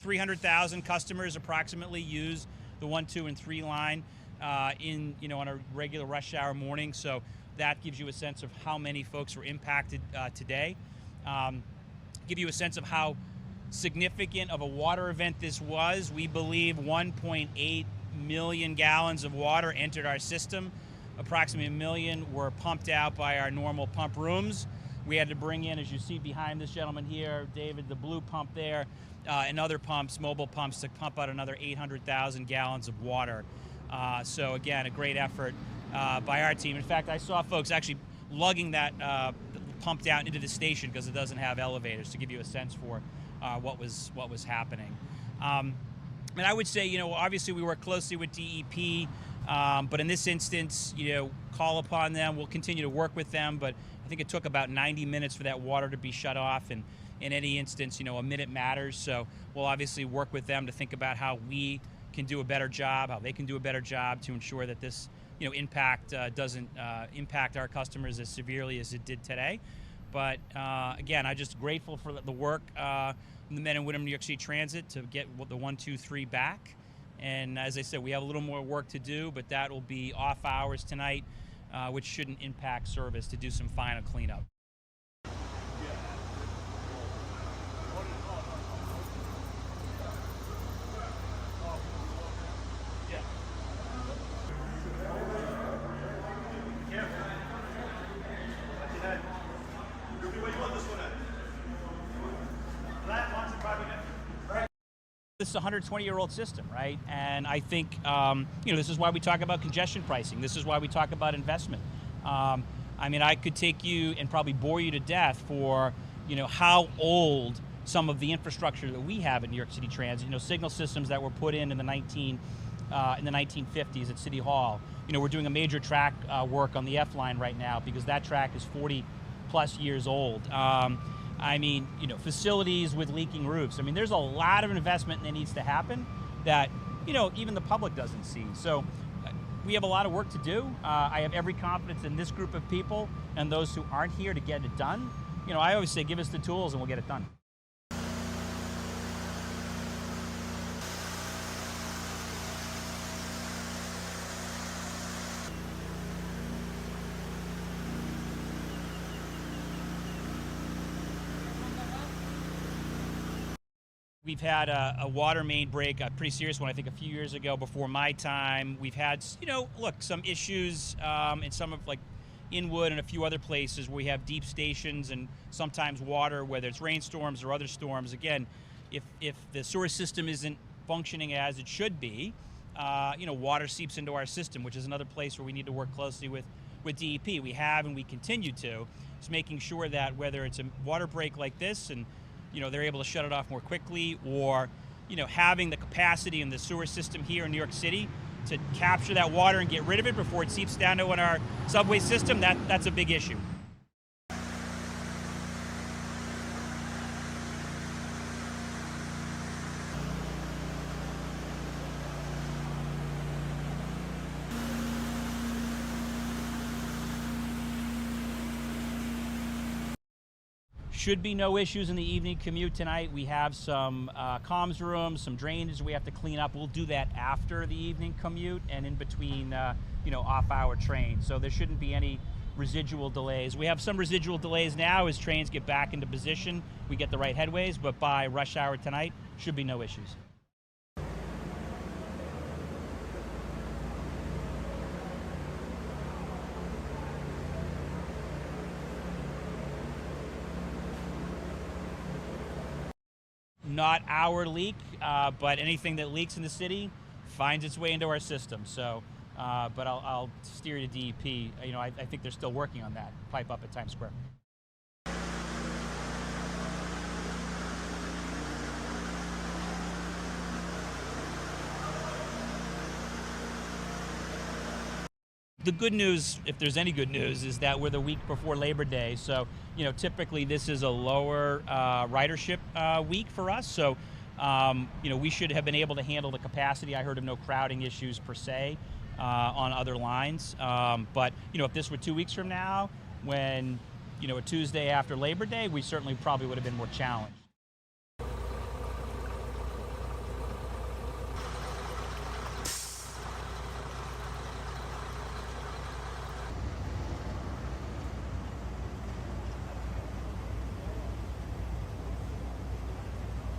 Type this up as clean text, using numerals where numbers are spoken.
300,000 customers approximately use the 1, 2, and 3 line on a regular rush hour morning. So that gives you a sense of how many folks were impacted today. Give you a sense of how significant of a water event this was. We believe 1.8 million gallons of water entered our system. Approximately 1 million were pumped out by our normal pump rooms. We had to bring in, as you see behind this gentleman here, David, the blue pump there, and other pumps, mobile pumps, to pump out another 800,000 gallons of water. So again, a great effort by our team. In fact, I saw folks actually lugging that pumped out into the station because it doesn't have elevators, to give you a sense for what was happening. And I would say, obviously we work closely with DEP, but in this instance, call upon them. We'll continue to work with them, but I think it took about 90 minutes for that water to be shut off, and in any instance, a minute matters. So we'll obviously work with them to think about how we can do a better job, how they can do a better job to ensure that this, impact doesn't impact our customers as severely as it did today. But again, I'm just grateful for the work the men and women of New York City Transit to get the 1, 2, 3 back. And as I said, we have a little more work to do, but that will be off hours tonight, which shouldn't impact service, to do some final cleanup. This is a 120-year-old system, right? And I think, this is why we talk about congestion pricing. This is why we talk about investment. I could take you and probably bore you to death for, how old some of the infrastructure that we have at New York City Transit, signal systems that were put in the 1950s at City Hall. We're doing a major track work on the F line right now because that track is 40 plus years old. Facilities with leaking roofs. There's a lot of investment that needs to happen that, even the public doesn't see. So we have a lot of work to do. I have every confidence in this group of people and those who aren't here to get it done. I always say, give us the tools and we'll get it done. We've had a water main break, a pretty serious one, I think a few years ago before my time. We've had, some issues in some of Inwood and a few other places where we have deep stations and sometimes water, whether it's rainstorms or other storms. Again, if the sewer system isn't functioning as it should be, water seeps into our system, which is another place where we need to work closely with DEP. We have and we continue to. It's making sure that whether it's a water break like this and they're able to shut it off more quickly, or, having the capacity in the sewer system here in New York City to capture that water and get rid of it before it seeps down to our subway system, that's a big issue. Should be no issues in the evening commute tonight. We have some comms rooms, some drainage we have to clean up. We'll do that after the evening commute and in between, off-hour trains. So there shouldn't be any residual delays. We have some residual delays now as trains get back into position. We get the right headways, but by rush hour tonight, should be no issues. Not our leak, but anything that leaks in the city finds its way into our system. So, but I'll steer you to DEP. I think they're still working on that pipe up at Times Square. The good news, if there's any good news, is that we're the week before Labor Day. So, typically this is a lower ridership week for us. So, we should have been able to handle the capacity. I heard of no crowding issues per se on other lines. But, if this were 2 weeks from now, when, a Tuesday after Labor Day, we certainly probably would have been more challenged.